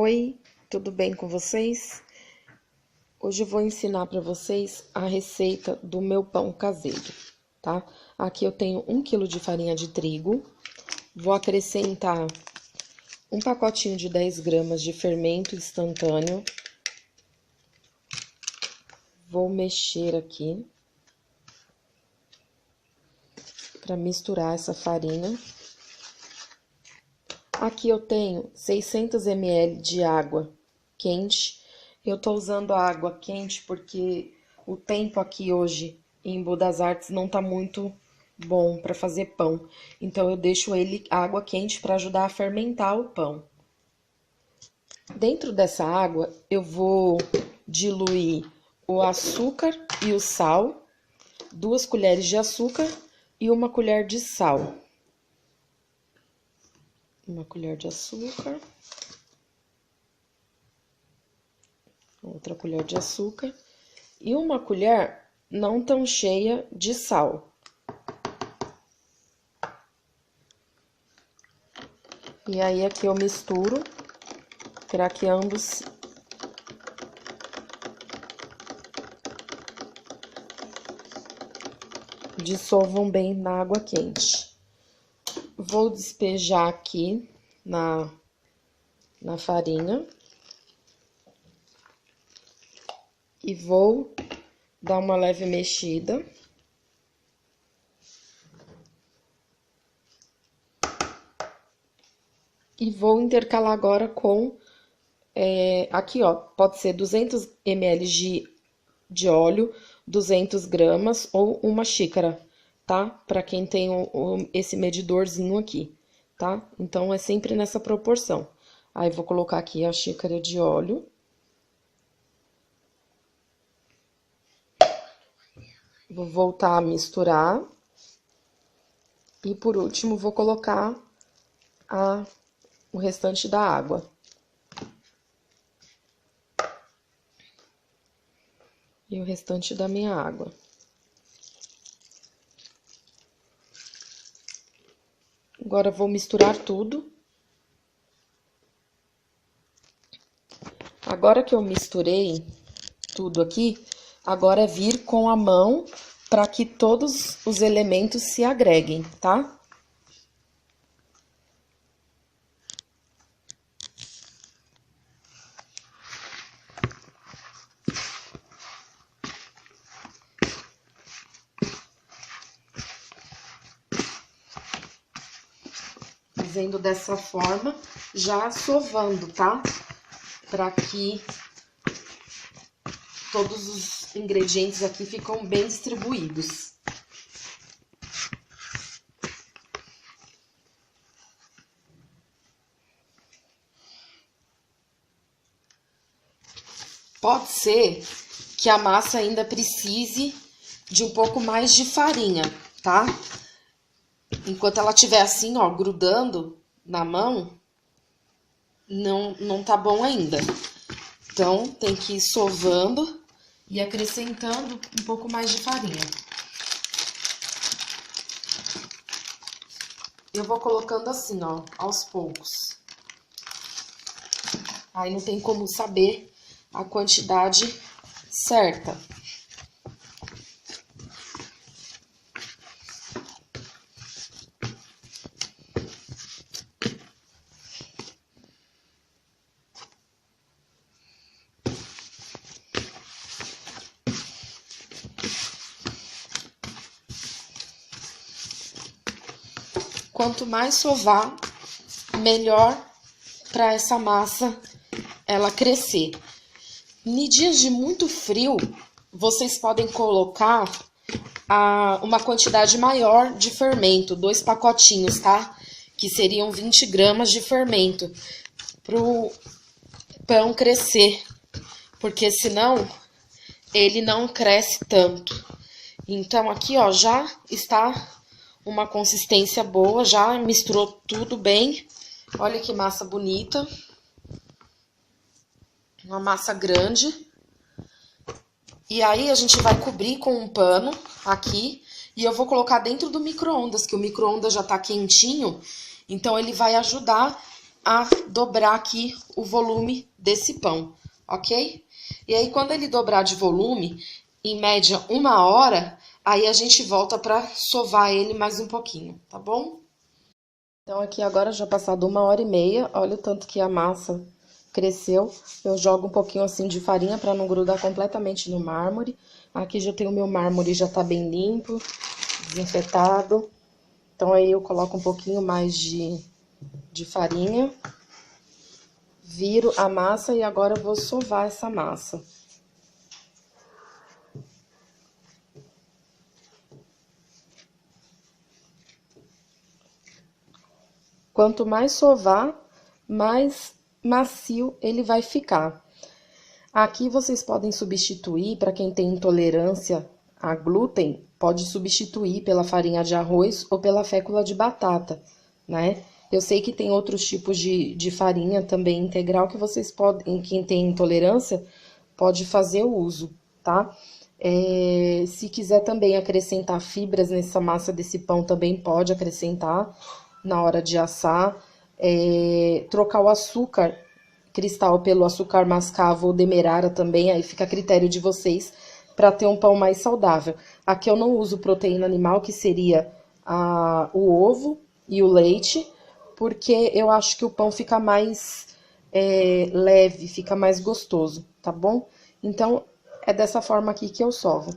Oi, tudo bem com vocês? Hoje eu vou ensinar para vocês a receita do meu pão caseiro, tá? Aqui eu tenho 1 kg de farinha de trigo, vou acrescentar um pacotinho de 10 gramas de fermento instantâneo, vou mexer aqui para misturar essa farinha. Aqui eu tenho 600 ml de água quente. Eu tô usando a água quente porque o tempo aqui hoje em Boa das Artes não tá muito bom para fazer pão. Então eu deixo água quente para ajudar a fermentar o pão. Dentro dessa água eu vou diluir o açúcar e o sal, 2 colheres de açúcar e 1 colher de sal. 1 colher de açúcar, outra colher de açúcar e 1 colher não tão cheia de sal. E aí aqui eu misturo para que ambos dissolvam bem na água quente. Vou despejar aqui na farinha e vou dar uma leve mexida. E vou intercalar agora com, aqui ó, pode ser 200 ml de óleo, 200 gramas ou 1 xícara. Tá? Para quem tem esse medidorzinho aqui, tá? Então, é sempre nessa proporção. Aí, vou colocar aqui a xícara de óleo. Vou voltar a misturar. E, por último, vou colocar o restante da água. E o restante da minha água. Agora, vou misturar tudo. Agora que eu misturei tudo aqui, agora é vir com a mão para que todos os elementos se agreguem, tá? Fazendo dessa forma, já sovando, tá? Para que todos os ingredientes aqui ficam bem distribuídos. Pode ser que a massa ainda precise de um pouco mais de farinha, tá? Enquanto ela estiver assim, ó, grudando na mão, não tá bom ainda. Então, tem que ir sovando e acrescentando um pouco mais de farinha. Eu vou colocando assim, ó, aos poucos. Aí não tem como saber a quantidade certa. Quanto mais sovar, melhor para essa massa ela crescer. Em dias de muito frio, vocês podem colocar uma quantidade maior de fermento, 2 pacotinhos, tá? Que seriam 20 gramas de fermento, pro pão crescer, porque senão ele não cresce tanto. Então, aqui, ó, já está uma consistência boa, já misturou tudo bem. Olha que massa bonita. Uma massa grande. E aí, a gente vai cobrir com um pano aqui. E eu vou colocar dentro do micro-ondas, que o micro-ondas já tá quentinho. Então, ele vai ajudar a dobrar aqui o volume desse pão, ok? E aí, quando ele dobrar de volume, em média 1 hora, aí a gente volta para sovar ele mais um pouquinho, tá bom? Então, aqui agora já passado 1 hora e meia, olha o tanto que a massa cresceu. Eu jogo um pouquinho assim de farinha para não grudar completamente no mármore. Aqui já tem o meu mármore, já tá bem limpo, desinfetado. Então, aí eu coloco um pouquinho mais de farinha. Viro a massa e agora eu vou sovar essa massa. Quanto mais sovar, mais macio ele vai ficar. Aqui vocês podem substituir, para quem tem intolerância a glúten, pode substituir pela farinha de arroz ou pela fécula de batata, né? Eu sei que tem outros tipos de farinha também integral que vocês podem, quem tem intolerância, pode fazer o uso, tá? Se quiser também acrescentar fibras nessa massa desse pão, também pode acrescentar na hora de assar. Trocar o açúcar cristal pelo açúcar mascavo ou demerara também, aí fica a critério de vocês para ter um pão mais saudável. Aqui eu não uso proteína animal, que seria o ovo e o leite, porque eu acho que o pão fica mais leve, fica mais gostoso, tá bom? Então, é dessa forma aqui que eu sovo.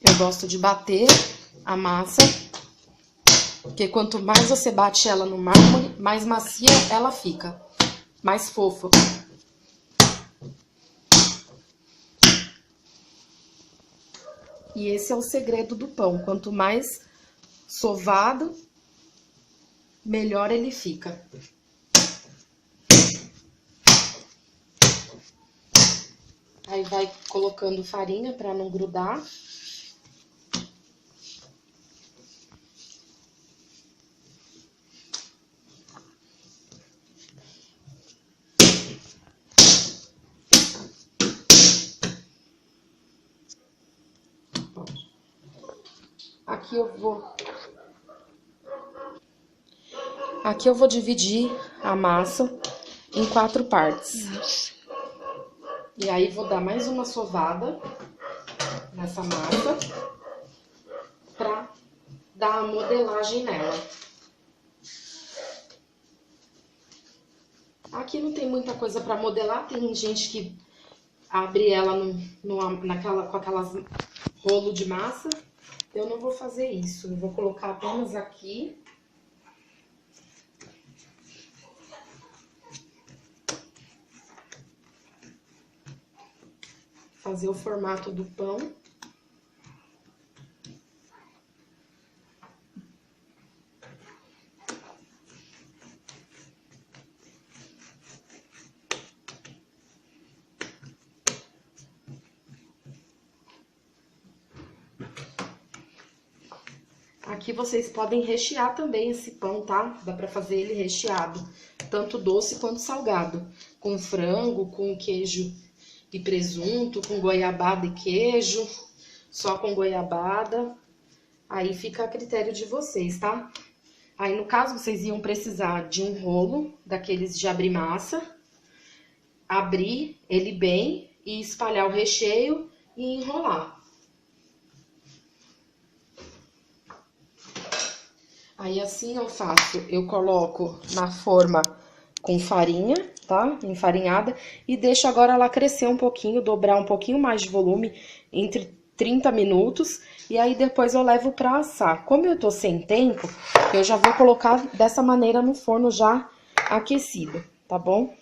Eu gosto de bater a massa, porque quanto mais você bate ela no mármore, mais macia ela fica, mais fofa. E esse é o segredo do pão. Quanto mais sovado, melhor ele fica. Aí vai colocando farinha para não grudar. Aqui eu vou dividir a massa em 4 partes. E aí vou dar mais uma sovada nessa massa pra dar a modelagem nela. Aqui não tem muita coisa pra modelar, tem gente que abre ela com aquelas rolo de massa. Eu não vou fazer isso, eu vou colocar apenas aqui. Fazer o formato do pão. Aqui vocês podem rechear também esse pão, tá? Dá pra fazer ele recheado, tanto doce quanto salgado. Com frango, com queijo e presunto, com goiabada e queijo, só com goiabada. Aí fica a critério de vocês, tá? Aí, no caso, vocês iam precisar de um rolo daqueles de abrir massa, abrir ele bem e espalhar o recheio e enrolar. Aí, assim eu faço, eu coloco na forma com farinha, tá? Enfarinhada, e deixo agora ela crescer um pouquinho, dobrar um pouquinho mais de volume, entre 30 minutos, e aí depois eu levo pra assar. Como eu tô sem tempo, eu já vou colocar dessa maneira no forno já aquecido, tá bom?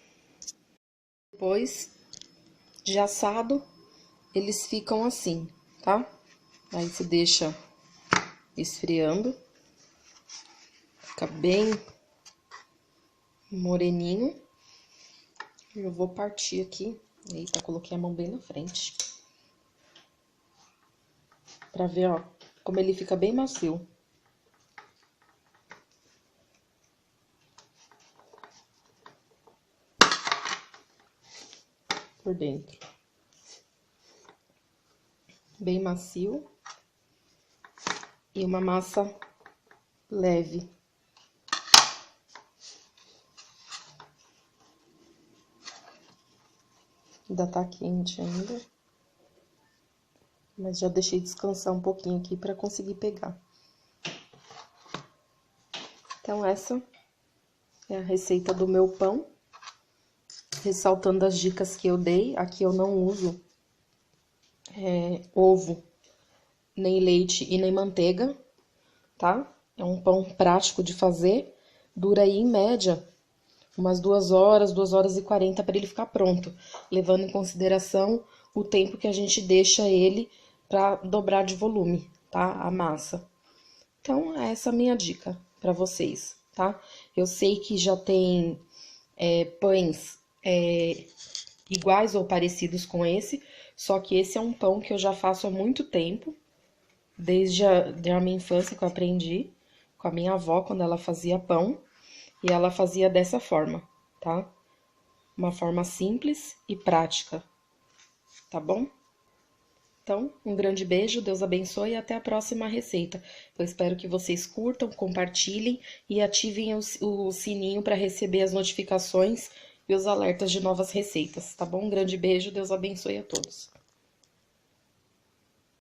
Depois de assado, eles ficam assim, tá? Aí você deixa esfriando. Fica bem moreninho. Eu vou partir aqui. Eita, coloquei a mão bem na frente. Pra ver, ó, como ele fica bem macio. Por dentro. bem macio. E uma massa leve. Ainda tá quente ainda. Mas já deixei descansar um pouquinho aqui para conseguir pegar. Então, essa é a receita do meu pão. Ressaltando as dicas que eu dei. Aqui eu não uso ovo, nem leite e nem manteiga, tá? É um pão prático de fazer. Dura aí, em média, umas 2 horas, 2 horas e 40 para ele ficar pronto. Levando em consideração o tempo que a gente deixa ele para dobrar de volume, tá? A massa. Então, essa é a minha dica para vocês, tá? Eu sei que já tem pães iguais ou parecidos com esse, só que esse é um pão que eu já faço há muito tempo, desde a minha infância que eu aprendi com a minha avó quando ela fazia pão, e ela fazia dessa forma, tá? Uma forma simples e prática, tá bom? Então, um grande beijo, Deus abençoe e até a próxima receita. Eu espero que vocês curtam, compartilhem e ativem o sininho para receber as notificações e os alertas de novas receitas, tá bom? Um grande beijo, Deus abençoe a todos.